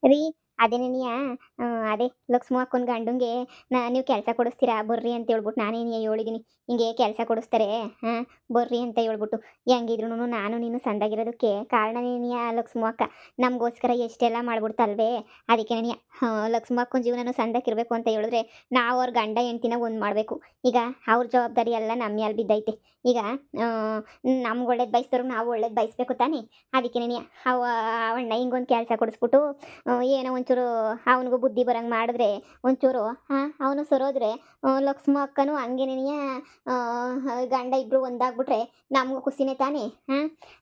ರೀ ಅದೇನೇನಿಯ ಅದೇ ಲಕ್ಷ್ಮಿ ಅಕ್ಕನ ಗಂಡಂಗೆ ನೀವು ಕೆಲಸ ಕೊಡಿಸ್ತೀರಾ ಬರ್ರಿ ಅಂತ ಹೇಳ್ಬಿಟ್ಟು ನಾನೇನಿಯ ಹೇಳಿದೀನಿ. ಹಿಂಗೆ ಕೆಲಸ ಕೊಡಿಸ್ತಾರೆ ಹಾಂ ಬರ್ರಿ ಅಂತ ಹೇಳ್ಬಿಟ್ಟು. ಹೆಂಗಿದ್ರು ನಾನು ನೀನು ಸಂದಾಗಿರೋದಕ್ಕೆ ಕಾರಣನೇನಿಯ ಲಕ್ಷ್ಮಿ ಅಕ್ಕ ನಮಗೋಸ್ಕರ ಎಷ್ಟೆಲ್ಲ ಮಾಡ್ಬಿಡ್ತಲ್ವೇ. ಅದಕ್ಕೇನೆಯ ಲಕ್ಷ್ಮಿ ಅಕ್ಕನ ಜೀವನನೂ ಸಂದಕ್ಕಿರಬೇಕು ಅಂತ ಹೇಳಿದ್ರೆ ನಾವು ಅವ್ರ ಗಂಡ ಹೆಂಡ್ತಿನ ಒಂದು ಮಾಡಬೇಕು. ಈಗ ಅವ್ರ ಜವಾಬ್ದಾರಿ ಎಲ್ಲ ನಮ್ಮ ಮೇಲೆ ಬಿದ್ದೈತೆ. ಈಗ ನಮ್ಗೆ ಒಳ್ಳೇದು ಬಯಸಿದ್ರು ನಾವು ಒಳ್ಳೇದು ಬಯಸ್ಬೇಕು ತಾನೇ. ಅದಕ್ಕೇನೆಯ ಅವಣ್ಣ ಹಿಂಗೊಂದು ಕೆಲಸ ಕೊಡಿಸ್ಬಿಟ್ಟು ಏನೋ ಒಂಚೂರು ಅವನಿಗೂ ಬುದ್ಧಿ ಬರಂಗೆ ಮಾಡಿದ್ರೆ ಒಂಚೂರು ಅವನು ಸರೋದ್ರೆ ಲಕ್ಷ್ಮ ಅಕ್ಕನೂ ಹಂಗೇನೆಯ ಗಂಡ ಇಬ್ಬರು ಒಂದಾಗ್ಬಿಟ್ರೆ ನಮಗೂ ಖುಷಿನೇ ತಾನೇ.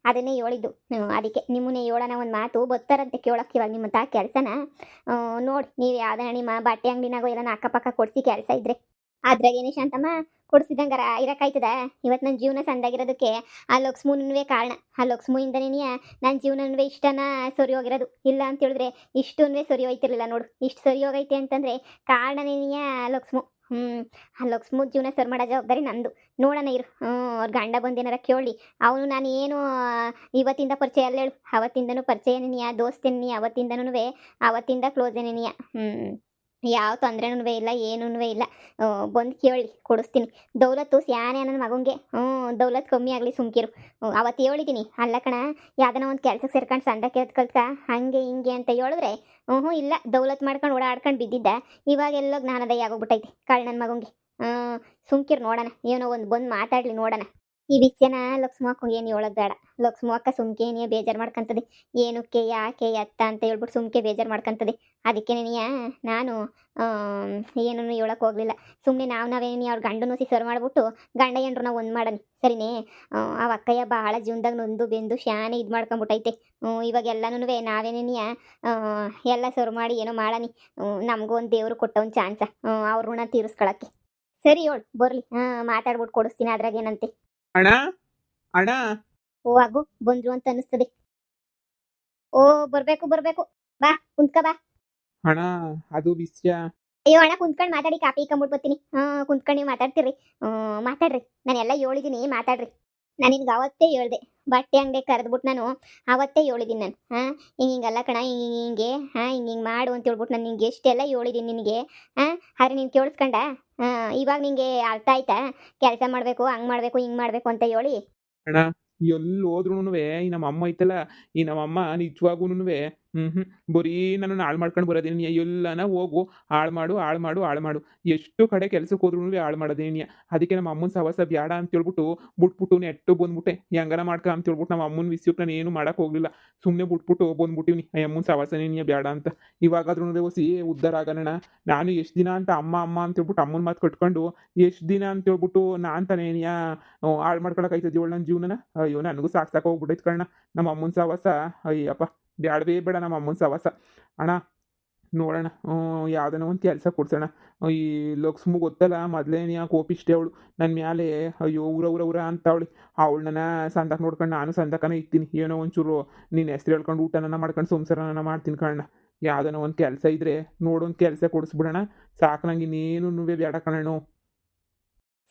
ಅದನ್ನೇ ಹೇಳಿದ್ದು. ಅದಕ್ಕೆ ನಿಮ್ಮನ್ನೇ ಹೇಳೋಣ ಒಂದು ಮಾತು ಬರ್ತಾರಂತೆ ಕೇಳೋಕೆ ಇವಾಗ ನಿಮ್ಮ ಕೆಲಸನ ನೋಡಿ ನೀವು ಯಾವ್ದಾರ ನಿಮ್ಮ ಬಟ್ಟೆ ಅಂಗಡಿನಾಗೋ ಎಲ್ಲ ಅಕ್ಕಪಕ್ಕ ಕೊಡಿಸಿ ಕೆಲಸ ಇದ್ರೆ ಅದ್ರಾಗೇನೆ ಶಾಂತಮ್ಮ ಕೊಡಿಸಿದಂಗಾರ ಇರಕ್ಕಾಯ್ತದ. ಇವತ್ತು ನನ್ನ ಜೀವನ ಸಂದಾಗಿರೋದಕ್ಕೆ ಆ ಲಕ್ಷ್ಮೂನೇ ಕಾರಣ. ಆ ಲಕ್ಷ್ಮಿಯಿಂದನೇ ನನ್ನ ಜೀವನವೇ ಇಷ್ಟನ ಸರಿ ಹೋಗಿರೋದು. ಇಲ್ಲ ಅಂತ ಹೇಳಿದ್ರೆ ಇಷ್ಟುವೇ ಸರಿ ಹೋಯ್ತಿರ್ಲಿಲ್ಲ ನೋಡು. ಇಷ್ಟು ಸರಿ ಹೋಗೈತೆ ಅಂತಂದರೆ ಕಾರಣನೇನಿಯ ಲಕ್ಷ್ಮು. ಆ ಲಕ್ಷ್ಮು ಜೀವನ ಸರಿ ಮಾಡೋ ಜವಾಬ್ದಾರಿ ನಂದು. ನೋಡೋಣ ಇರು ಅವ್ರ ಗಂಡ ಬಂದೇನಾರ ಕೇಳಿ. ಅವನು ನಾನು ಏನು ಇವತ್ತಿಂದ ಪರಿಚಯ ಅಲ್ಲ ಹೇಳು, ಅವತ್ತಿಂದನೂ ಪರಿಚಯನೇನಿಯ ದೋಸ್ತೇನಿ. ಅವತ್ತಿಂದ ಕ್ಲೋಸ್ ಏನೇನಿಯ. ಯಾವ ತೊಂದರೆನೂ ಇಲ್ಲ ಏನೂ ಇಲ್ಲ. ಬಂದು ಕೇಳಿ ಕೊಡಿಸ್ತೀನಿ. ದೌಲತ್ತು ಸ್ಯಾನೆ ನನ್ನ ಮಗಂಗೆ ದೌಲತ್ ಕಮ್ಮಿ ಆಗಲಿ ಸುಮ್ಕಿರು. ಅವತ್ತು ಹೇಳಿದ್ದೀನಿ ಅಲ್ಲ ಕಣ ಯಾವ್ದನ ಒಂದು ಕೆಲ್ಸಕ್ಕೆ ಸೇರ್ಕೊಂಡು ಸಂದಕ್ಕೆ ಕಲ್ತ್ಕ ಹಂಗೆ ಹಿಂಗೆ ಅಂತ ಹೇಳಿದ್ರೆ ಇಲ್ಲ ದೌಲತ್ ಮಾಡ್ಕೊಂಡು ಓಡಾಡ್ಕೊಂಡು ಬಿದ್ದಿದ್ದ. ಇವಾಗೆಲ್ಲೋ ಜ್ಞಾನೋದಯ ಆಗೋಗ್ಬಿಟ್ಟೈತೆ ಕಳ್ ನನ್ನ ಮಗಂಗೆ. ಸುಮ್ಕಿರು ನೋಡೋಣ ಏನೋ ಒಂದು ಬಂದು ಮಾತಾಡಲಿ ನೋಡೋಣ. ಈ ವಿಷಯನ ಲಕ್ಷ್ಮಿ ಅಕ್ಕಂಗೆ ಏನು ಹೇಳೋದು ಬೇಡ. ಲಕ್ಷ್ಮಿ ಅಕ್ಕ ಸುಮ್ಕೆ ಬೇಜಾರು ಮಾಡ್ಕೊಂತದೆ. ಏನಕ್ಕೆ ಯಾಕೆ ಎತ್ತ ಅಂತ ಹೇಳ್ಬಿಟ್ಟು ಸುಮ್ಕೆ ಬೇಜಾರು ಮಾಡ್ಕೊಂತದೆ. ಅದಕ್ಕೇನೆಯ ನಾನು ಏನೂ ಹೇಳಕ್ಕೆ ಹೋಗಲಿಲ್ಲ. ಸುಮ್ಮನೆ ನಾವೇನೇ ಅವ್ರ ಗಂಡನೂ ಸರ್ ಮಾಡಿಬಿಟ್ಟು ಗಂಡ ಹೆಂಡ್ರನ್ನ ಒಂದು ಮಾಡೋಣ ಸರಿನೇ. ಆ ಅಕ್ಕಯ್ಯ ಭಾಳ ಜೀವನದಾಗ ನೊಂದು ಬೆಂದು ಶಾನೆ ಇದು ಮಾಡ್ಕೊಂಬಿಟ್ಟೈತೆ. ಇವಾಗ ಎಲ್ಲನೂ ನಾವೇನೇನಿಯ ಎಲ್ಲ ಸರ್ ಮಾಡಿ ಏನೋ ಮಾಡೋಣ. ನಮಗೂ ಒಂದು ದೇವರು ಕೊಟ್ಟ ಒಂದು ಚಾನ್ಸ ಅವ್ರ ಋಣ ತೀರಿಸ್ಕೊಳಕ್ಕೆ. ಸರಿ ಹೇಳು ಬರಲಿ ಮಾತಾಡ್ಬಿಟ್ಟು ಕೊಡಿಸ್ತೀನಿ ಅದ್ರಾಗೇನಂತೆ. ಅಣ್ಣ ಅಣ್ಣ ಓ ಆಗು ಬಂದ್ರು ಅಂತ ಅನಿಸ್ತದೆ. ಓ ಬರ್ಬೇಕು ಬಾ ಕುಂತ್ಕ ಬಾ. ಅಣ್ಣ ಅದು ವಿಷಯ. ಅಯ್ಯೋ ಅಣ್ಣ ಕುಂತ್ಕೊಂಡು ಮಾತಾಡಿ ಕಾಪಿ ಕಂಬಿಟ್ಟು ಬರ್ತೀನಿ. ಕುಂತ್ಕೊಂಡು ನೀವು ಮಾತಾಡ್ತೀರಿ. ಮಾತಾಡ್ರಿ ನಾನೆಲ್ಲ ಹೇಳಿದ್ದೀನಿ ಮಾತಾಡ್ರಿ. ನಾನು ನಿನ್ಗೆ ಅವತ್ತೇ ಹೇಳ್ದೆ ಬಟ್ಟೆ ಅಂಗಡಿ ಕರೆದ್ಬಿಟ್ಟು ನಾನು ಅವತ್ತೇ ಹೇಳಿದ್ದೀನಿ ನಾನು ಹಿಂಗಲ್ಲ ಕಣ ಹಿಂಗೆ ಹಿಂಗೆ ಮಾಡು ಅಂತ ಹೇಳ್ಬಿಟ್ಟು ನಾನು ನಿಂಗೆ ಎಷ್ಟೆಲ್ಲ ಹೇಳಿದ್ದೀನಿ ನಿನಗೆ. ಆದ್ರೆ ನೀನು ಕೇಳಿಸ್ಕೊಂಡ ಇವಾಗ ನಿಂಗೆ ಅರ್ಥ ಆಯ್ತಾ ಕೆಲಸ ಮಾಡಬೇಕು ಹಂಗೆ ಮಾಡಬೇಕು ಹಿಂಗೆ ಮಾಡಬೇಕು ಅಂತ ಹೇಳಿ. ಅಣ್ಣ ಎಲ್ಲಿ ಹೋದ್ರೂ ಈ ನಮ್ಮ ಅಮ್ಮ ಐತಲ್ಲ, ಈ ನಮ್ಮ ಅಮ್ಮ ನಿಜವಾಗೂ ಬರೀ ನನ್ನನ್ನು ಹಾಳು ಮಾಡ್ಕೊಂಡು ಬರೋದೇನಿ. ಎಲ್ಲನ ಹೋಗು ಹಾಳು ಮಾಡು. ಎಷ್ಟು ಕಡೆ ಕೆಲ್ಸಕ್ಕೆ ಹೋದ್ರೂ ಹಾಳು ಮಾಡೋದೇನಿಯ. ಅದಕ್ಕೆ ನಮ್ಮ ಅಮ್ಮನ ಸಹವಾಸ ಬೇಡ ಅಂತ ಹೇಳ್ಬಿಟ್ಟು ಬಿಟ್ಬಿಟ್ಟು ನೆಟ್ಟು ಬಂದ್ಬಿಟ್ಟೆ. ಹೆಂಗನ ಮಾಡ್ಕ ಅಂತ ಹೇಳ್ಬಿಟ್ಟು ನಮ್ಮ ಅಮ್ಮನ ವಿಷಯಕ್ಕೆ ನಾನು ಏನು ಮಾಡೋಕೆ ಹೋಗಲಿಲ್ಲ. ಸುಮ್ಮನೆ ಬಿಟ್ಬಿಟ್ಟು ಬಂದ್ಬಿಟ್ಟಿವ್ನಿ ಅಮ್ಮನ ಸಹವಾಸನೇನಿಯ ಬೇಡ ಅಂತ. ಇವಾಗಾದ್ರೂ ಹೊಸಿ ಉದ್ಧಾರ ಆಗೋಣ. ನಾನು ಎಷ್ಟು ದಿನ ಅಂತ ಅಮ್ಮ ಅಂತ ಹೇಳ್ಬಿಟ್ಟು ಅಮ್ಮನ ಮಾತು ಕಟ್ಕೊಂಡು ಎಷ್ಟು ದಿನ ಅಂತ ಹೇಳ್ಬಿಟ್ಟು ನಾನು ತಾನೇನಿಯ ಹಾಳು ಮಾಡ್ಕೊಳಕ್ಕಾಯ್ತದೆ ಇವಳು ನನ್ನ ಜೀವನನ. ಅಯ್ಯೋ ನನಗೂ ಸಾಕು ಹೋಗ್ಬಿಟ್ಟೈತೆ ಕಣ್ಣ ನಮ್ಮ ಅಮ್ಮನ ಸಹವಾಸ. ಅಯ್ಯಪ್ಪ ಬ್ಯಾಡವೇ ಬೇಡ ನಮ್ಮ ಅಮ್ಮನ ಸಹವಾಸ. ಅಣ್ಣ ನೋಡೋಣ ಯಾವ್ದನ ಒಂದು ಕೆಲಸ ಕೊಡ್ಸೋಣ. ಈ ಲಕ್ಷ್ಮು ಗೊತ್ತಲ್ಲ ಮೊದಲೇನಿಯ ಕೋಪಿಷ್ಟೇ ಅವಳು ನನ್ನ ಮ್ಯಾಲೆ. ಅಯ್ಯೋ ಊರ ಅಂತ ಅವಳನ್ನ ಸಂದಕ್ಕೆ ನೋಡ್ಕೊಂಡು ನಾನು ಸಂದಕನೇ ಇರ್ತೀನಿ. ಏನೋ ಒಂಚೂರು ನೀನು ಹೆಸ್ರು ಹೇಳ್ಕೊಂಡು ಊಟನ ಮಾಡ್ಕೊಂಡು ಸಂಸಾರನ ಮಾಡ್ತೀನಿ ಕಣ್ಣ. ಯಾವ್ದನ ಒಂದು ಕೆಲಸ ಇದ್ರೆ ನೋಡೊಂದು ಕೆಲಸ ಕೊಡಿಸ್ಬಿಡೋಣ ಸಾಕು. ನಂಗೆ ಇನ್ನೇನು ಬೇಡ ಕಣಣ್ಣು.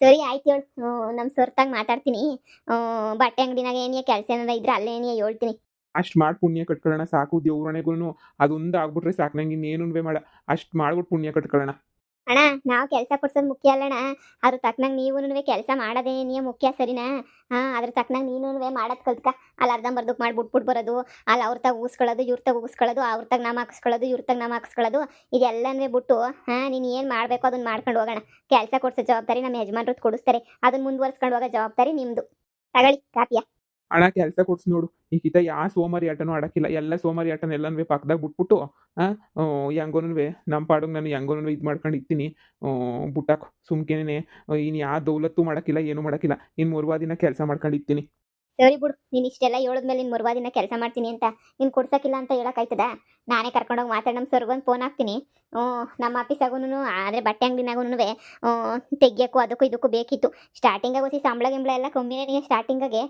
ಸರಿ ಆಯ್ತು ಹೇಳು. ನಮ್ಮ ಸರ್ತಾಗ ಮಾತಾಡ್ತೀನಿ. ಬಟ್ಟೆ ಅಂಗಡಿನಾಗ ಏನಿಯ ಕೆಲಸ ಏನಾರ ಇದ್ರೆ ಅಲ್ಲೇ ಏನಿಯ ಹೇಳ್ತೀನಿ. ಅಷ್ಟು ಮಾಡಿ ಪುಣ್ಯ ಕಟ್ಕೊಳ್ಳೋಣ ಸಾಕು. ದೇವ್ರಣೆಗೂ ಅದೊಂದು ಆಗ್ಬಿಟ್ರೆ ಸಾಕು. ನಂಗೆ ಇನ್ನೇನು ಮಾಡ ಅಷ್ಟು ಮಾಡ್ಬಿಟ್ಟು ಪುಣ್ಯ ಕಟ್ಕೊಳ್ಳೋಣ. ಅಣ್ಣ ನಾವು ಕೆಲಸ ಕೊಡ್ಸೋದು ಮುಖ್ಯ ಅಲ್ಲಣ್ಣ. ಅದ್ರ ತಕ್ಕನಂಗೆ ನೀವೂ ಕೆಲಸ ಮಾಡೋದೇನಿಯ ಮುಖ್ಯ ಸರಿನಾ. ಅದ್ರ ತಕ್ಕನಂಗೆ ನೀನು ಮಾಡೋದು ಕಲ್ತ್ಕ. ಅಲ್ಲಿ ಅರ್ಧಂಬರ್ಧಕ್ಕೆ ಮಾಡಿಬಿಟ್ಬಿಟ್ಟು ಬರೋದು, ಅಲ್ಲಿ ಅವ್ರ ತಾಗ ಊಸ್ಕೊಳ್ಳೋದು ಇವ್ರ ತಾಗ ಊಸ್ಕೊಳ್ಳೋದು, ಅವ್ರ ತಾಗ ನಾಮ ಹಾಕಿಸ್ಕೊಳ್ಳೋದು ಇವ್ರ ತಾಗ ನಾಮ ಹಾಕಿಸ್ಕೊಳ್ಳೋದು ಇದೆಲ್ಲನೇ ಬಿಟ್ಟು ನೀನು ಏನು ಮಾಡಬೇಕು ಅದನ್ನ ಮಾಡ್ಕೊಂಡು ಹೋಗೋಣ. ಕೆಲಸ ಕೊಡ್ಸೋ ಜವಾಬ್ದಾರಿ ನಮ್ಮ ಯಜಮಾನ್ರದ್ದು ಕೊಡಿಸ್ತಾರೆ. ಅದನ್ನ ಮುಂದುವರ್ಸ್ಕೊಂಡು ಹೋಗೋ ಜವಾಬ್ದಾರಿ ನಿಮ್ಮದು. ತಗೊಳ್ಳಿ ಕಾಪಿಯ. ಅಣ್ಣ ಕೆಲಸ ಕೊಡ್ಸಿ ನೋಡು. ಈಗಿತ ಯಾವ ಸೋಮಾರಿ ಆಟನೂ ಆಡೋಕ್ಕಿಲ್ಲ. ಎಲ್ಲ ಸೋಮಾರಿ ಆಟನ ಎಲ್ಲನೂ ಪಕ್ಕದಾಗ ಬಿಟ್ಬಿಟ್ಟು ಹೆಂಗೋನು ನಮ್ಮ ಪಾಡಿಗೆ ನಾನು ಹೆಂಗೋನು ಇದು ಮಾಡ್ಕೊಂಡು ಇರ್ತೀನಿ. ಬಿಟ್ಟಾಕು ಸುಮ್ಕೆನೇ. ಇನ್ನು ಯಾವ ದೌಲತ್ತು ಮಾಡೋಕ್ಕಿಲ್ಲ ಏನೂ ಮಾಡೋಕ್ಕಿಲ್ಲ. ಇನ್ನು 3 ದಿನ ಕೆಲಸ ಮಾಡ್ಕೊಂಡು ಇರ್ತೀನಿ. ಸರಿ ಬಿಡು ನೀನು ಇಷ್ಟೆಲ್ಲ ಹೇಳಿದ್ಮೇಲೆ ಇನ್ನು 3 ದಿನ ಕೆಲಸ ಮಾಡ್ತೀನಿ ಅಂತ ನೀನು ಕೊಡ್ಸೋಕ್ಕಿಲ್ಲ ಅಂತ ಹೇಳೋಕ್ಕಾಯ್ತದ. ನಾನೇ ಕರ್ಕೊಂಡೋಗಿ ಮಾತಾಡಿ ನಮ್ಮ ಸರ್ಗೊಂದು ಫೋನ್ ಹಾಕ್ತೀನಿ. ನಮ್ಮ ಆಫೀಸಾಗೂ ಆದರೆ ಬಟ್ಟೆ ಅಂಗಡಿನಾಗೂ ತೆಗಿಯೋಕ್ಕೂ ಅದಕ್ಕೂ ಇದಕ್ಕೂ ಬೇಕಿತ್ತು. ಸ್ಟಾರ್ಟಿಂಗಾಗ ಹೊಸಿ ಸಂಬಳ ಗಿಂಬಳ ಎಲ್ಲ ಕಮ್ಮಿನೇ ಸ್ಟಾರ್ಟಿಂಗಾಗೆ.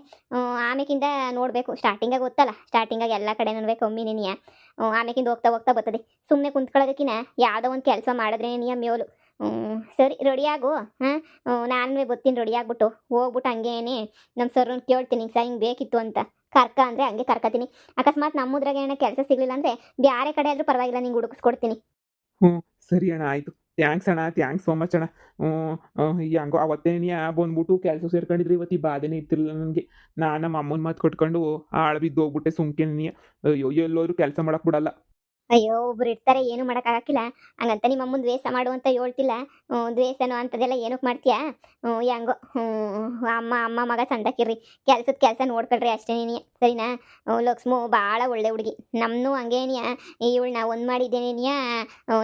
ಆಮೇಕಿಂದ ನೋಡಬೇಕು. ಸ್ಟಾರ್ಟಿಂಗಾಗ ಗೊತ್ತಲ್ಲ ಸ್ಟಾರ್ಟಿಂಗಾಗ ಎಲ್ಲ ಕಡೆನೂ ಕಮ್ಮಿನೇನಿಯ. ಆಮೇಕಿಂದ ಹೋಗ್ತಾ ಬರ್ತದೆ. ಸುಮ್ಮನೆ ಕುಂತ್ಕೊಳ್ಳೋದಕ್ಕಿಂತ ಯಾವುದೋ ಒಂದು ಕೆಲಸ ಮಾಡಿದ್ರೆ ಮೇಲು. ಸರಿ ರೆಡಿಯಾಗು. ನಾನು ಬರ್ತೀನಿ ರೆಡಿ ಆಗ್ಬಿಟ್ಟು ಹೋಗ್ಬಿಟ್ಟು ಹಂಗೇನೆ ನಮ್ಮ ಸರ್ರನ್ನ ಕೇಳ್ತೀನಿ ಸರ್ ಹಿಂಗೆ ಬೇಕಿತ್ತು ಅಂತ. ಕರ್ಕ ಅಂದರೆ ಹಂಗೆ ಕರ್ಕತೀನಿ. ಅಕಸ್ಮಾತ್ ನಮ್ಮೂದ್ರಾಗೆ ಏನೋ ಕೆಲಸ ಸಿಗಲಿಲ್ಲ ಅಂದರೆ ಬೇರೆ ಕಡೆ ಆದರೂ ಪರವಾಗಿಲ್ಲ ನಿಂಗೆ ಹುಡುಕಿಸ್ಕೊಡ್ತೀನಿ. ಹ್ಞೂ ಸರಿ ಅಣ್ಣ ಆಯಿತು. ಥ್ಯಾಂಕ್ಸ್ ಅಣ್ಣ, ಥ್ಯಾಂಕ್ಸ್ ಸೋ ಮಚ್ ಅಣ್ಣ. ಹ್ಞೂ ಹೆಂಗೋ ಅವತ್ತೇ ಬಂದ್ಬಿಟ್ಟು ಕೆಲಸ ಸೇರ್ಕೊಂಡಿದ್ರೆ ಇವತ್ತು ಈ ಬಾಧೆನೇ ಇರ್ತಿರ್ಲಿಲ್ಲ ನನಗೆ. ನಾನು ನಮ್ಮ ಅಮ್ಮನ ಮಾತು ಕೊಟ್ಕೊಂಡು ಆಳು ಬಿದ್ದು ಹೋಗ್ಬಿಟ್ಟೆ ಸುಮ್ಕೆ ನೀ. ಅಯ್ಯೋ ಎಲ್ಲೋದ್ರು ಕೆಲಸ ಮಾಡಕ್ಕೆ ಬಿಡಲ್ಲ. ಅಯ್ಯೋ! ಒಬ್ರು ಇರ್ತಾರೆ ಏನು ಮಾಡಕ್ಕಾಗಕ್ಕಿಲ್ಲ. ಹಂಗಂತ ನಿಮ್ಮ ಅಮ್ಮನ್ ದ್ವೇಷ ಮಾಡು ಅಂತ ಹೇಳ್ತಿಲ್ಲ. ದ್ವೇಷನೋ ಅಂಥದ್ದೆಲ್ಲ ಏನಕ್ಕೆ ಮಾಡ್ತೀಯಾ? ಹೆಂಗೋ ಅಮ್ಮ ಅಮ್ಮ ಮಗ ಚಂದಾಕಿರ್ರಿ. ಕೆಲ್ಸದ ಕೆಲಸ ನೋಡ್ಕೊಳ್ರಿ ಅಷ್ಟೇ ನೀನು ಸರಿನಾ? ಲಕ್ಷ್ಮು ಭಾಳ ಒಳ್ಳೆ ಹುಡುಗಿ. ನಮ್ಮನ್ನೂ ಹಂಗೇನಿಯ ಇವಳನ್ನ ಒಂದು ಮಾಡಿದ್ದೇನೇನಿಯ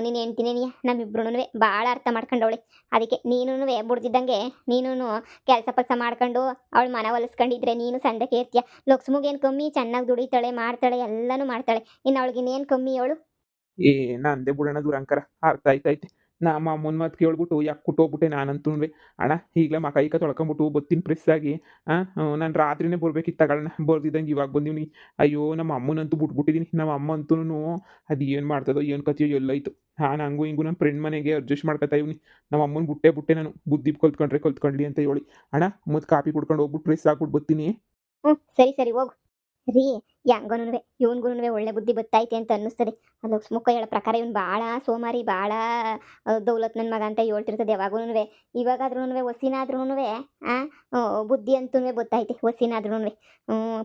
ನಿನ್ನ ಹೆಂಡ್ತಿನೇನಿಯ ನಮ್ಮಿಬ್ರುನುವೆ ಭಾಳ ಅರ್ಥ ಮಾಡ್ಕೊಂಡವಳೆ. ಅದಕ್ಕೆ ನೀನುನುವೆ ಬುಡ್ದಿದ್ದಂಗೆ ನೀನುನು ಕೆಲಸ ಪಲ್ಸ ಮಾಡ್ಕೊಂಡು ಅವಳ ಮನ ಒಲಿಸ್ಕೊಂಡಿದ್ರೆ ನೀನು ಸಂದಕ್ಕೆ ಇರ್ತೀಯ. ಲಕ್ಷ್ಮುಗೇನು ಕಮ್ಮಿ, ಚೆನ್ನಾಗಿ ದುಡಿತಾಳೆ, ಮಾಡ್ತಾಳೆ, ಎಲ್ಲನೂ ಮಾಡ್ತಾಳೆ. ಇನ್ನು ಅವಳಿಗಿನ್ನೇನು ಕಮ್ಮಿ ಅವಳು? ಏ ನಂದೇ ಬಿಡೋಣ ದುರಂಕಾರ. ಅರ್ಥ ಆಯ್ತೈತೆ. ನಮ್ಮ ಅಮ್ಮನ ಮಾತು ಕೇಳ್ಬಿಟ್ಟು ಯಾಕೆ ಕುಟ್ಟೋಗ್ಬಿಟ್ಟೆ ನಾನಂತೂನುವೆ. ಅಣ್ಣ ಈಗಲೇ ಕೈ ತೊಳ್ಕೊಂಬಿಟ್ಟು ಬತ್ತೀನಿ ಪ್ರೆಸ್ ಆಗಿ. ನಾನು ರಾತ್ರಿನೇ ಬರ್ಬೇಕಿತ್ತು ತಗೊಳ್ಳೋಣ, ಬರ್ದಿದ್ದಂಗೆ ಇವಾಗ ಬಂದೀನಿ. ಅಯ್ಯೋ ನಮ್ಮ ಅಮ್ಮನಂತೂ ಬಿಟ್ಬಿಟ್ಟಿದ್ದೀನಿ. ನಮ್ಮ ಅಮ್ಮ ಅಂತೂ ಅದು ಏನು ಮಾಡ್ತದೋ ಏನು ಕಥೆಯೋ ಎಲ್ಲೈತು. ನಾನು ಹಂಗೂ ಹಿಂಗೂ ನನ್ನ ಫ್ರೆಂಡ್ ಮನೆಗೆ ಅಡ್ಜಸ್ಟ್ ಮಾಡ್ಕೊತಾ ಇವ್ನಿ. ನಮ್ಮ ಅಮ್ಮನ ಬಿಟ್ಟೆ ನಾನು ಬುದ್ಧಿ ಕಲ್ತ್ಕೊಂಡ್ಲಿ ಅಂತ ಹೇಳಿ. ಅಣ್ಣ ಮತ್ತು ಕಾಪಿ ಕುಡ್ಕೊಂಡು ಹೋಗ್ಬಿಟ್ಟು ಪ್ರೆಸ್ ಹಾಕ್ಬಿಟ್ಟು ಬರ್ತೀನಿ. ಸರಿ ಸರಿ ಹೋಗು. ರೀ ಹೆಂಗೋನುವೆ ಇವನ್ಗೂನುವೆ ಒಳ್ಳೆ ಬುದ್ಧಿ ಬತ್ತೈತೆ ಅಂತ ಅನ್ನಿಸ್ತದೆ. ಅದು ಸುಮುಖ ಹೇಳೋ ಪ್ರಕಾರ ಇವ್ನು ಭಾಳ ಸೋಮಾರಿ, ಭಾಳ ದೌಲತ್ ನನ್ನ ಮಗ ಅಂತ ಹೇಳ್ತಿರ್ತದೆ ಯಾವಾಗೂನುವೆ. ಇವಾಗಾದ್ರೂನುವೆ ಹೊಸಿನಾದ್ರೂನುವೆ ಬುದ್ಧಿ ಅಂತೂ ಬತ್ತೈತೆ ಹೊಸಿನಾದ್ರೂನುವೆ.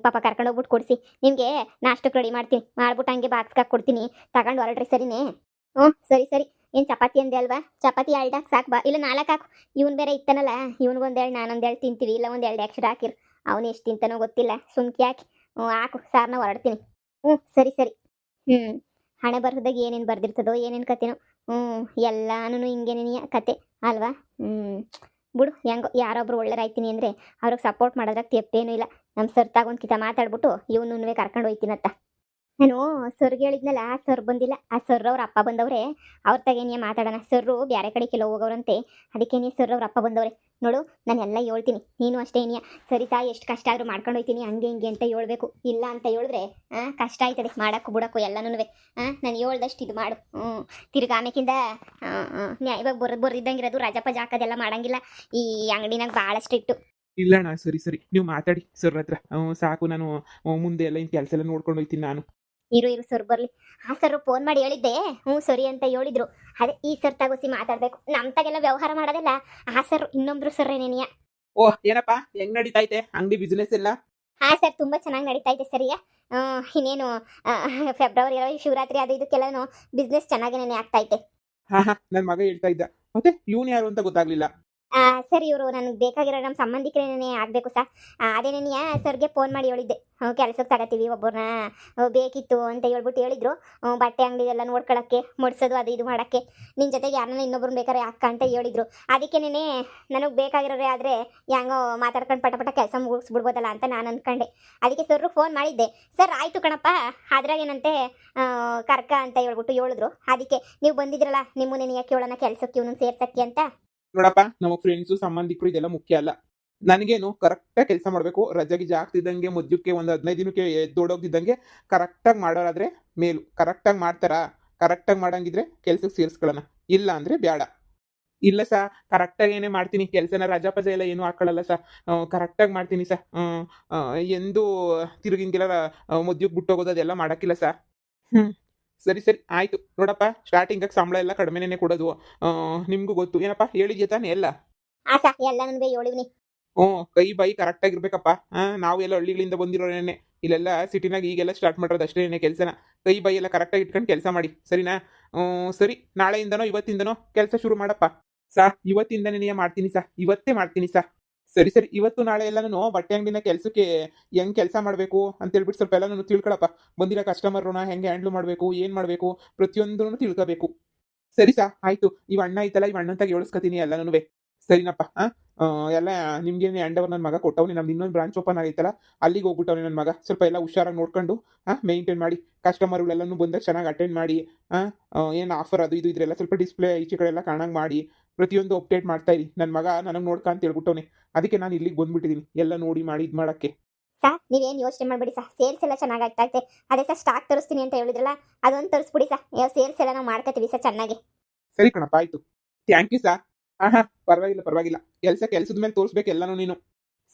ಪಾಪ ಕರ್ಕೊಂಡು ಹೋಗ್ಬಿಟ್ಟು ಕೊಡಿಸಿ. ನಿಮಗೆ ನಾಷ್ಟಕ್ಕೆ ರೆಡಿ ಮಾಡ್ತೀನಿ, ಮಾಡ್ಬಿಟ್ಟು ಹಂಗೆ ಬಾಕ್ಸ್ಗೆ ಕೊಡ್ತೀನಿ, ತಗೊಂಡು ಹೊರಡ್ರಿ ಸರಿನೇ? ಸರಿ ಸರಿ. ಏನು ಚಪಾತಿ ಅಂದೆ ಅಲ್ವಾ? ಚಪಾತಿ 2 ಹಾಕಿ ಸಾಕು ಬಾ, ಇಲ್ಲ 4 ಹಾಕು. ಇವ್ನು ಬೇರೆ ಇತ್ತಾನಲ್ಲ, ಇವ್ನಿಗೊಂದೆರಡು ನಾನೊಂದೆರಡು ತಿಂತೀವಿ, ಇಲ್ಲ 1-2 ಎಕ್ಸ್ಟ್ರಾ ಹಾಕಿರು. ಅವನು ಎಷ್ಟು ತಿಂತಾನೋ ಗೊತ್ತಿಲ್ಲ, ಸುಮ್ಕೆ ಹಾಕಿ. ಹಾಕು ಸಾರನ್ನ ಹೊರಡ್ತೀನಿ. ಸರಿ ಸರಿ. ಹಣೆ ಬರಹದಾಗ ಏನೇನು ಬರ್ದಿರ್ತದೋ ಏನೇನು ಕತೆನೋ. ಎಲ್ಲಾನು ಹಿಂಗೇನೇನಿಯ ಕತೆ ಅಲ್ವಾ? ಬಿಡು ಹೆಂಗೋ ಯಾರೊಬ್ರು ಒಳ್ಳೆರಾಯ್ತೀನಿ ಅಂದರೆ ಅವ್ರಿಗೆ ಸಪೋರ್ಟ್ ಮಾಡೋದ್ರಾಗ ತಪ್ಪೇನೂ ಇಲ್ಲ. ನಮ್ಮ ಸರ್ ತಾಗೊಂದು ಕಿತ ಮಾತಾಡ್ಬಿಟ್ಟು ಇವನು ಕರ್ಕೊಂಡು ಹೋಯ್ತೀನತ್ತ. ನಾನು ಸರ್ಗೆ ಹೇಳಿದ್ನಲ್ಲ, ಆ ಸರ್ ಬಂದಿಲ್ಲ. ಆ ಸರ್ ಅವ್ರ ಅಪ್ಪ ಬಂದವ್ರೆ. ಅವ್ರ ತಗೇನಿಯ ಮಾತಾಡೋಣ. ಸರ್ರು ಬೇರೆ ಕಡೆ ಕೆಲವು ಹೋಗೋರಂತೆ, ಅದಕ್ಕೇನೆ ಸರ್ ಅವ್ರ ಅಪ್ಪ ಬಂದವ್ರೆ. ನೋಡು ನಾನು ಎಲ್ಲ ಹೇಳ್ತೀನಿ, ನೀನು ಅಷ್ಟೇ ಏನಿಯ ಸರಿ ಸಾ, ಎಷ್ಟು ಕಷ್ಟ ಆದರೂ ಮಾಡ್ಕೊಂಡು ಹೋಯ್ತೀನಿ ಹಂಗೆ ಹಿಂಗೆ ಅಂತ ಹೇಳ್ಬೇಕು. ಇಲ್ಲ ಅಂತ ಹೇಳಿದ್ರೆ ಕಷ್ಟ ಆಯ್ತದೆ ಮಾಡೋಕ್ಕೂ ಬಿಡೋಕ್ಕೂ ಎಲ್ಲನೂ. ನಾನು ಹೇಳ್ದಷ್ಟು ಇದು ಮಾಡು. ತಿರ್ಗಿ ಆಮೇಕಿಂದ ಇವಾಗ ಬರ್ದಿದ್ದಂಗಿರೋದು ರಜಾ ಪಜಾ ಹಾಕೋದೆಲ್ಲ ಮಾಡಂಗಿಲ್ಲ. ಈ ಅಂಗಡಿನಾಗ ಭಾಳ ಸ್ಟ್ರಿಕ್ಟು. ಇಲ್ಲ ಅಣ್ಣ ಸರಿ ಸರಿ, ನೀವು ಮಾತಾಡಿ ಸರ್ ಹತ್ರ. ಸಾಕು, ನಾನು ಮುಂದೆ ಎಲ್ಲ ಇನ್ನು ಕೆಲಸ ಎಲ್ಲ ನೋಡ್ಕೊಂಡು ಹೋಯ್ತೀನಿ ನಾನು. ಇರು ಸರ್ ಬರಲಿ. ಆ ಸರ್ ಫೋನ್ ಮಾಡಿ ಹೇಳಿದ್ದೆ, ಸರಿ ಅಂತ ಹೇಳಿದ್ರು. ಅದೇ ಈ ಸರ್ ತಗೋಸಿ ಮಾತಾಡಬೇಕು. ನಮ್ಮ ತಗೆಲ್ಲ ವ್ಯವಹಾರ ಮಾಡೋದಿಲ್ಲ ಆ ಸರ್, ಇನ್ನೊಬ್ರು ಸರ್ ಏನೇನಿಯ. ಏನಪ್ಪ ಹೆಂಗ್ ನಡೀತೈತೆ ಅಂಗಡಿ ಬಿಸ್ನೆಸ್ ಎಲ್ಲ? ಸರ್ ತುಂಬ ಚೆನ್ನಾಗಿ ನಡೀತಾ ಇದೆ ಸರಿಯಾ. ಇನ್ನೇನು ಫೆಬ್ರವರಿ ಶಿವರಾತ್ರಿ ಅದು ಇದಕ್ಕೆಲ್ಲನೂ ಬಿಸ್ನೆಸ್ ಚೆನ್ನಾಗೇನೆ ಆಗ್ತೈತೆ. ನನ್ನ ಮಗ ಹೇಳ್ತಾ ಇದ್ದ, ಮತ್ತೆ ಇವನು ಯಾರು ಅಂತ ಗೊತ್ತಾಗ್ಲಿಲ್ಲ. ಸರ್ ಇವರು ನನಗೆ ಬೇಕಾಗಿರೋ ನಮ್ಮ ಸಂಬಂಧಿಕರೇನೇ ಆಗಬೇಕು ಸರ್. ಅದೇನೇನಿಯ ಸರ್ಗೆ ಫೋನ್ ಮಾಡಿ ಹೇಳಿದ್ದೆ, ಕೆಲಸಕ್ಕೆ ತಗೋತೀವಿ ಒಬ್ಬರನ್ನ, ಬೇಕಿತ್ತು ಅಂತ ಹೇಳ್ಬಿಟ್ಟು ಹೇಳಿದ್ರು. ಬಟ್ಟೆ ಅಂಗಡಿ ಎಲ್ಲ ನೋಡ್ಕೊಳ್ಳೋಕ್ಕೆ, ಮುಡ್ಸೋದು ಅದು ಇದು ಮಾಡೋಕ್ಕೆ, ನಿನ್ನ ಜೊತೆಗೆ ಯಾರನ್ನ ಇನ್ನೊಬ್ರನ್ನ ಬೇಕಾದ್ರೆ ಅಕ್ಕ ಅಂತ ಹೇಳಿದ್ರು. ಅದಕ್ಕೇನೆ ನನಗೆ ಬೇಕಾಗಿರೋರೇ ಆದರೆ ಹೆಂಗೋ ಮಾತಾಡ್ಕೊಂಡು ಪಟ ಕೆಲಸ ಮುಗಿಸ್ಬಿಡ್ಬೋದಲ್ಲ ಅಂತ ನಾನು ಅಂದ್ಕೊಂಡೆ. ಅದಕ್ಕೆ ಸರ್ರು ಫೋನ್ ಮಾಡಿದ್ದೆ. ಸರ್ ಆಯಿತು ಕಣಪ್ಪ, ಅದ್ರಾಗೇನಂತೆ ಕರ್ಕ ಅಂತ ಹೇಳ್ಬಿಟ್ಟು ಹೇಳಿದ್ರು. ಅದಕ್ಕೆ ನೀವು ಬಂದಿದ್ರಲ್ಲ, ನಿಮ್ಮನ್ನೇ ಕೇಳೋಣ ಕೆಲಸಕ್ಕೆ ಇವನು ಸೇರ್ಸಕ್ಕೆ ಅಂತ. ನೋಡಪ್ಪ, ನಮ್ಮ ಫ್ರೆಂಡ್ಸು ಸಂಬಂಧಿಕರು ಇದೆಲ್ಲ ಮುಖ್ಯ ಅಲ್ಲ. ನನಗೇನು ಕರೆಕ್ಟಾಗಿ ಕೆಲಸ ಮಾಡಬೇಕು. ರಜೆಗೆ ಆಗ್ತಿದ್ದಂಗೆ ಮುದ್ದಕ್ಕೆ ಒಂದು 15 ದಿನಕ್ಕೆ ಎದ್ದೋಡೋಗ್ತಿದ್ದಂಗೆ ಕರೆಕ್ಟಾಗಿ ಮಾಡೋರಾದರೆ ಮೇಲು. ಕರೆಕ್ಟಾಗಿ ಮಾಡ್ತಾರಾ? ಕರೆಕ್ಟಾಗಿ ಮಾಡಂಗಿದ್ರೆ ಕೆಲ್ಸಕ್ಕೆ ಸೇರಿಸ್ಕೊಳ್ಳೋಣ, ಇಲ್ಲ ಅಂದರೆ ಬೇಡ. ಇಲ್ಲ ಸಾ, ಕರೆಕ್ಟಾಗಿ ಏನೇ ಮಾಡ್ತೀನಿ ಕೆಲಸನ, ರಜಾ ಪಜಾ ಎಲ್ಲ ಏನೂ ಹಾಕೊಳ್ಳಲ್ಲ ಸಾ, ಕರೆಕ್ಟಾಗಿ ಮಾಡ್ತೀನಿ ಸಾ. ಎಂದು ತಿರುಗಿಂಗೆಲ್ಲ ಮುದ್ದಕ್ಕೆ ಬಿಟ್ಟೋಗೋದು ಅದೆಲ್ಲ ಮಾಡೋಕ್ಕಿಲ್ಲ ಸಾ. ಸರಿ ಸರಿ ಆಯಿತು. ನೋಡಪ್ಪ, ಸ್ಟಾರ್ಟಿಂಗಾಗಿ ಸಂಬಳ ಎಲ್ಲ ಕಡಿಮೆನೇ ಕೊಡೋದು. ನಿಮಗೂ ಗೊತ್ತು ಏನಪ್ಪ, ಹೇಳಿದ್ಯ ತಾನೇ ಎಲ್ಲ? ಸಾ ಎಲ್ಲನೂ ಹೇಳಿವ್ನಿ. ಕೈ ಬಾಯಿ ಕರೆಕ್ಟಾಗಿರ್ಬೇಕಪ್ಪ. ನಾವು ಎಲ್ಲ ಹಳ್ಳಿಗಳಿಂದ ಬಂದಿರೋನೇನೆ, ಇಲ್ಲೆಲ್ಲ ಸಿಟಿನಾಗ ಈಗೆಲ್ಲ ಸ್ಟಾರ್ಟ್ ಮಾಡೋದು ಅಷ್ಟೇನೆ ಕೆಲಸನ. ಕೈ ಬಾಯಿ ಎಲ್ಲ ಕರೆಕ್ಟಾಗಿ ಇಟ್ಕೊಂಡು ಕೆಲಸ ಮಾಡಿ ಸರಿನಾ? ಸರಿ, ನಾಳೆಯಿಂದನೋ ಇವತ್ತಿಂದನೋ ಕೆಲಸ ಶುರು ಮಾಡಪ್ಪ. ಸಾ ಇವತ್ತಿಂದನೇ ಮಾಡ್ತೀನಿ ಸಾ, ಇವತ್ತೇ ಮಾಡ್ತೀನಿ ಸಾ. ಸರಿ ಸರಿ, ಇವತ್ತು ನಾಳೆ ಎಲ್ಲ ನಾನು ಬಟ್ಟೆ ಅಂಗಡಿನ ಕೆಲಸಕ್ಕೆ ಹೆಂಗೆ ಕೆಲಸ ಮಾಡಬೇಕು ಅಂತೇಳ್ಬಿಟ್ಟು ಸ್ವಲ್ಪ ಎಲ್ಲ ನಾನು ತಿಳ್ಕೊಳಪ್ಪ. ಬಂದಿರೋ ಕಸ್ಟಮರ್ನ ಹೆಂಗೆ ಹ್ಯಾಂಡ್ಲ್ ಮಾಡಬೇಕು, ಏನು ಮಾಡಬೇಕು, ಪ್ರತಿಯೊಂದೂ ತಿಳ್ಕೋಬೇಕು. ಸರಿ ಸಾ ಆಯಿತು. ಇವು ಅಣ್ಣ ಐತಲ್ಲ, ಇವು ಅಣ್ಣಂತಾಗ ಹೇಳಿಸ್ಕೊತೀನಿ ಎಲ್ಲನೂ. ಸರಿನಪ್ಪ. ಎಲ್ಲ ನಿಮ್ಗೆ ಹ್ಯಾಂಡ್ ಓವರ್ ನನ್ನ ಮಗ ಕೊಟ್ಟವನಿ. ನಮ್ದು ಇನ್ನೊಂದು ಬ್ರಾಂಚ್ ಓಪನ್ ಆಗೈತಲ್ಲ, ಅಲ್ಲಿಗೆ ಹೋಗ್ಬಿಟ್ಟವನಿ ನನ್ನ ಮಗ. ಸ್ವಲ್ಪ ಎಲ್ಲ ಹುಷಾರಾಗಿ ನೋಡ್ಕೊಂಡು ಮೇಂಟೈನ್ ಮಾಡಿ, ಕಸ್ಟಮರ್ಗಳೆಲ್ಲನೂ ಬಂದಾಗ ಚೆನ್ನಾಗಿ ಅಟೆಂಡ್ ಮಾಡಿ, ಏನು ಆಫರ್ ಅದು ಇದು ಇದ್ರೆಲ್ಲ ಸ್ವಲ್ಪ ಡಿಸ್ಪ್ಲೇ ಈಚೆ ಕಡೆ ಎಲ್ಲ ಕಾಣಂಗೆ ಮಾಡಿ, ಪ್ರತಿಯೊಂದು ಅಪ್ಡೇಟ್ ಮಾಡ್ತಾ ಇರಿ. ನನ್ನ ಮಗ ನನಗೆ ನೋಡ್ಕೊ ಅಂತ ಹೇಳ್ಬಿಟ್ಟವನೆ. ಅದಕ್ಕೆ ನಾನು ಇಲ್ಲಿಗೆ ಬಂದ್ಬಿಟ್ಟಿದ್ದೀನಿ ಎಲ್ಲ ನೋಡಿ ಮಾಡಿ ಇದು ಮಾಡೋಕ್ಕೆ. ಸರ್ ನೀವೇನು ಯೋಚನೆ ಮಾಡಬೇಡಿ ಸರ್, ಸೇಲ್ಸ್ ಎಲ್ಲ ಚೆನ್ನಾಗಿ ಆಗ್ತೈತೆ. ಅದೇ ಸರ್ ಸ್ಟಾಕ್ ತರಿಸ್ತೀನಿ ಅಂತ ಹೇಳಿದ್ರಲ್ಲ, ಅದೊಂದು ತರಿಸ್ಬಿಡಿ ಸರ್. ಸೇಲ್ಸ್ ಎಲ್ಲ ನಾವು ಮಾಡ್ಕೋತೀವಿ ಸರ್ ಚೆನ್ನಾಗಿ. ಸರಿ ಕಣಪ್ಪ, ಆಯಿತು. ಥ್ಯಾಂಕ್ ಯು ಸಾ. ಪರವಾಗಿಲ್ಲ. ಕೆಲಸದ ಮೇಲೆ ತೋರಿಸ್ಬೇಕು ಎಲ್ಲನೂ ನೀನು.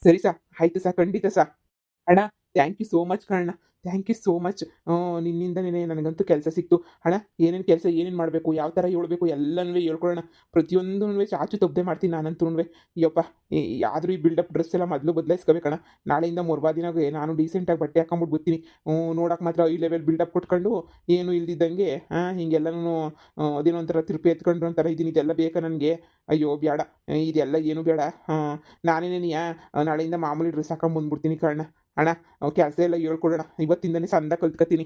ಸರಿ ಸಾ ಆಯಿತು ಸಾ, ಖಂಡಿತ ಸಾ. ಅಣ್ಣ ಥ್ಯಾಂಕ್ ಯು ಸೋ ಮಚ್ ಕಣಣ್ಣ. Thank you so much. ನಿನ್ನಿಂದನೇ ನನಗಂತೂ ಕೆಲಸ ಸಿಕ್ತು. ಅಣ್ಣ ಏನೇನು ಕೆಲಸ ಏನೇನು ಮಾಡಬೇಕು, ಯಾವ ಥರ ಹೇಳ್ಬೇಕು ಎಲ್ಲನೂ ಹೇಳ್ಕೊಡೋಣ. ಪ್ರತಿಯೊಂದೂ ಚಾಚು ತಪ್ಪದೆ ಮಾಡ್ತೀನಿ ನಾನಂತೂ. ಯಪ್ಪ ಆದರೂ ಈ ಬಿಲ್ಡಪ್ ಡ್ರೆಸ್ ಎಲ್ಲ ಮೊದಲು ಬದಲಾಯಿಸ್ಕೋಬೇಕಣ್ಣ. ನಾಳೆಯಿಂದ ಮೂರ್ಬಾ ದಿನಾಗೆ ನಾನು ಡೀಸೆಂಟಾಗಿ ಬಟ್ಟೆ ಹಾಕೊಂಬಿಟ್ಟು ಬರ್ತೀನಿ. ನೋಡೋಕೆ ಮಾತ್ರ ಈ ಲೆವೆಲ್ ಬಿಲ್ಡಪ್ ಕೊಟ್ಕೊಂಡು ಏನು ಇಲ್ದಿದ್ದಂಗೆ ಹಿಂಗೆಲ್ಲನೂ ಅದೇನೋ ಒಂಥರ ತಿರುಪಿ ಎತ್ಕೊಂಡ್ರು ಒಂಥರ ಇದೀನಿ. ಇದೆಲ್ಲ ಬೇಕಾ ನನಗೆ? ಅಯ್ಯೋ ಬೇಡ, ಇದೆಲ್ಲ ಏನು ಬೇಡ. ನಾನೇನೇನಿಯಾ ನಾಳೆಯಿಂದ ಮಾಮೂಲಿ ಡ್ರೆಸ್ ಹಾಕೊಂಡು ಬಂದ್ಬಿಡ್ತೀನಿ ಕಣ. ಅಣ್ಣ ಕೆಲಸ ಎಲ್ಲ ಹೇಳ್ಕೊಡೋಣ. ಇವತ್ತಿಂದನೇ ಸಂದ ಕಲ್ತ್ಕೊತೀನಿ.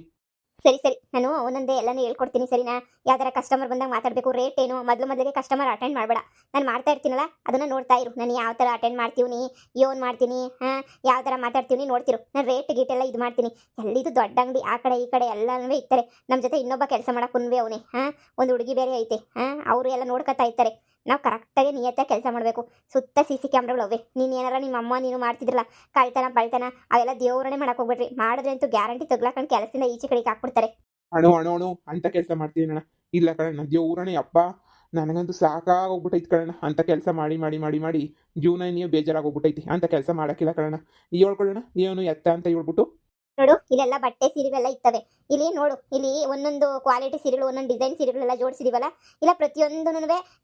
ಸರಿ ಸರಿ, ನಾನು ಒಂದೊಂದೇ ಎಲ್ಲನೂ ಹೇಳ್ಕೊಡ್ತೀನಿ ಸರಿನಾ. ಯಾವ್ದಾರ ಕಸ್ಟಮರ್ ಬಂದಾಗ ಮಾತಾಡಬೇಕು, ರೇಟ್ ಏನು, ಮೊದಲಿಗೆ ಕಸ್ಟಮರ್ ಅಟೆಂಡ್ ಮಾಡಬೇಡ. ನಾನು ಮಾಡ್ತಾ ಇರ್ತೀನಲ್ಲ ಅದನ್ನು ನೋಡ್ತಾ ಇರು. ನಾನು ಯಾವ ಥರ ಅಟೆಂಡ್ ಮಾಡ್ತೀವಿ, ಏನು ಮಾಡ್ತೀನಿ, ಯಾವ ಥರ ಮಾತಾಡ್ತೀವಿ ನೋಡ್ತಿರು. ನಾನು ರೇಟ್ ಗೀಟೆಲ್ಲ ಇದು ಮಾಡ್ತೀನಿ. ಎಲ್ಲಿದು ದೊಡ್ಡ ಅಂಗಡಿ, ಆ ಕಡೆ ಈ ಕಡೆ ಎಲ್ಲನೂ ಇರ್ತಾರೆ. ನಮ್ಮ ಜೊತೆ ಇನ್ನೊಬ್ಬ ಕೆಲಸ ಮಾಡೋಕ್ಕುನ್ವೆ ಅವನೇ. ಒಂದು ಹುಡುಗಿ ಬೇರೆ ಐತೆ. ಅವರು ಎಲ್ಲ ನೋಡ್ಕೊತಾ ಇರ್ತಾರೆ. ನಾವು ಕರೆಕ್ಟಾಗಿ ನಿಯತ್ತಾಗಿ ಕೆಲಸ ಮಾಡಬೇಕು. ಸುತ್ತ ಸಿ ಸಿ ಕ್ಯಾಮ್ರಾಗಳು ಅವೆ. ನೀನು ಏನಾರ ನಿಮ್ಮ ಅಮ್ಮ ನೀನು ಮಾಡ್ತಿದ್ರಲ್ಲ ಕಳ್ತನ ಪಳ್ತನ ಅವೆಲ್ಲ ದೇವ್ರನ್ನೇ ಮಾಡಕ್ಕೆ ಹೋಗ್ಬೇಡ್ರಿ. ಮಾಡಿದ್ರೆ ಅಂತೂ ಗ್ಯಾರಂಟಿ ತಗ್ಲಾಕೊಂಡು ಕೆಲಸದಿಂದ ಈಚೆ ಕಡೆಗೆ ಹಾಕ್ಬಿಡ್ತಾರೆ. ಅಣು ಅಂತ ಕೆಲಸ ಮಾಡ್ತೀನಿ ಅಣ್ಣ. ಇಲ್ಲ ಕಣಣ್ಣ, ದೇವ್ರಣೆ ಅಪ್ಪ ನನಗಂತೂ ಸಾಕಾಗೋಗ್ಬಿಟ್ಟೈತೆ ಕಣಣ್ಣ. ಅಂಥ ಕೆಲಸ ಮಾಡಿ ಮಾಡಿ ಮಾಡಿ ಮಾಡಿ ಜೀವನ ನೀವು ಬೇಜಾರಾಗೋಗ್ಬಿಟ್ಟೈತಿ. ಅಂಥ ಕೆಲಸ ಮಾಡೋಕ್ಕಿಲ್ಲ ಕಣಣ್ಣ. ಹೇಳ್ಕೊಳ್ಳೋಣ ಏನು ಎತ್ತ ಅಂತ ಹೇಳ್ಬಿಟ್ಟು. ನೋಡು, ಇಲ್ಲೆಲ್ಲ ಬಟ್ಟೆ ಸೀರೆಗಳೆಲ್ಲ ಇರ್ತವೆ. ಇಲ್ಲಿ ನೋಡು, ಇಲ್ಲಿ ಒಂದೊಂದು ಕ್ವಾಲಿಟಿ ಸೀರೆಗಳು, ಒಂದೊಂದು ಡಿಸೈನ್ ಸೀರೆಗಳೆಲ್ಲ ಜೋಡಿಸಿದೀವಲ್ಲ. ಇಲ್ಲ ಪ್ರತಿಯೊಂದೂ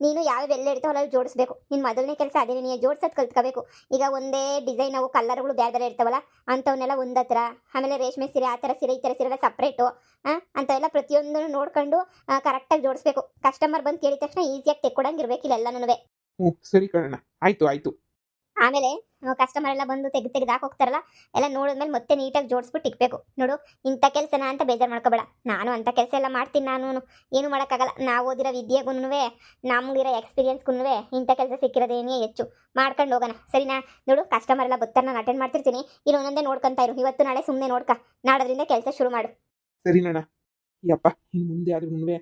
ನೀನು ಯಾವೆಲ್ಲ ಇರ್ತಾವಲ್ಲ ಅಲ್ಲಿ ಜೋಡಿಸ್ಬೇಕು. ನಿನ್ನ ಮೊದಲನೇ ಕೆಲಸ ಅದೇ, ನೀನು ಜೋಡ್ಸೋದು ಕಲ್ತ್ಕೋಬೇಕು. ಈಗ ಒಂದೇ ಡಿಸೈನ್ ಅವು ಕಲರ್ಗಳು ಬೇರೆ ಬೇರೆ ಇರ್ತಾವಲ್ಲ, ಅಂಥವನ್ನೆಲ್ಲ ಒಂದು ಹತ್ರ. ಆಮೇಲೆ ರೇಷ್ಮೆ ಸೀರೆ, ಆ ಥರ ಸೀರೆ, ಈ ಥರ ಸೀರೆ ಎಲ್ಲ ಸಪ್ರೇಟು. ಅಂಥವೆಲ್ಲ ಪ್ರತಿಯೊಂದೂ ನೋಡ್ಕೊಂಡು ಕರೆಕ್ಟಾಗಿ ಜೋಡಿಸ್ಬೇಕು. ಕಸ್ಟಮರ್ ಬಂದು ಕೇಳಿದ ತಕ್ಷಣ ಈಸಿಯಾಗಿ ತೆಕ್ಕೊಡಂಗೆ ಇರಬೇಕು ಇಲ್ಲೆಲ್ಲನೂ. ಹ್ಞೂ ಸರಿ ಕಣಣ್ಣ, ಆಯಿತು ಆಯಿತು. ಆಮೇಲೆ ಕಸ್ಟಮರ್ ಎಲ್ಲ ಬಂದು ತೆಗೆದು ಹೋಗ್ತಾರಲ್ಲ, ಎಲ್ಲ ನೋಡಿದ್ಮೇಲೆ ಮತ್ತೆ ನೀಟಾಗಿ ಜೋಡಿಸ್ಬಿಟ್ಟು ಇಕ್ಬೇಕು. ನೋಡು, ಇಂಥ ಕೆಲಸನ ಅಂತ ಬೇಜಾರು ಮಾಡ್ಕೋಬೇಡ. ನಾನು ಅಂಥ ಕೆಲಸ ಎಲ್ಲ ಮಾಡ್ತೀನಿ. ನಾನು ಏನು ಮಾಡೋಕ್ಕಾಗಲ್ಲ. ನಾವು ಓದಿರೋ ವಿದ್ಯೆಗೂ ನಮಗಿರೋ ಎಕ್ಸ್ಪೀರಿಯನ್ಸ್ಗೂ ಇಂಥ ಕೆಲಸ ಸಿಕ್ಕಿರೋದೇನೇ ಹೆಚ್ಚು. ಮಾಡ್ಕೊಂಡು ಹೋಗೋಣ ಸರಿನಾ. ನೋಡು, ಕಸ್ಟಮರ್ ಎಲ್ಲ ಬರ್ತಾರೆ, ನಾನು ಅಟೆಂಡ್ ಮಾಡ್ತಿರ್ತೀನಿ. ಇಲ್ಲಿ ಒಂದೊಂದೇ ನೋಡ್ಕೊತಾ ಇರು. ಇವತ್ತು ನಾಳೆ ಸುಮ್ಮನೆ ನೋಡ್ಕ, ನಾಡೋದ್ರಿಂದ ಕೆಲಸ ಶುರು ಮಾಡು. ಸರಿನಣ್ಣ. ಯಪ್ಪ ಇನ್ನು ಮುಂದೆ ಆದ್ರೂ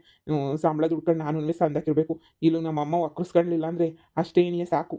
ಸಂಬಳ ದುಡ್ಕೊಂಡು ನಾನು ಸಂದಕ್ಕಿರಬೇಕು. ಇಲ್ಲೂ ನಮ್ಮಮ್ಮ ಒಕ್ಕರ್ಸ್ಕೊಳ್ಳಿಲ್ಲ ಅಂದರೆ ಅಷ್ಟೇನಿಯೇ ಸಾಕು.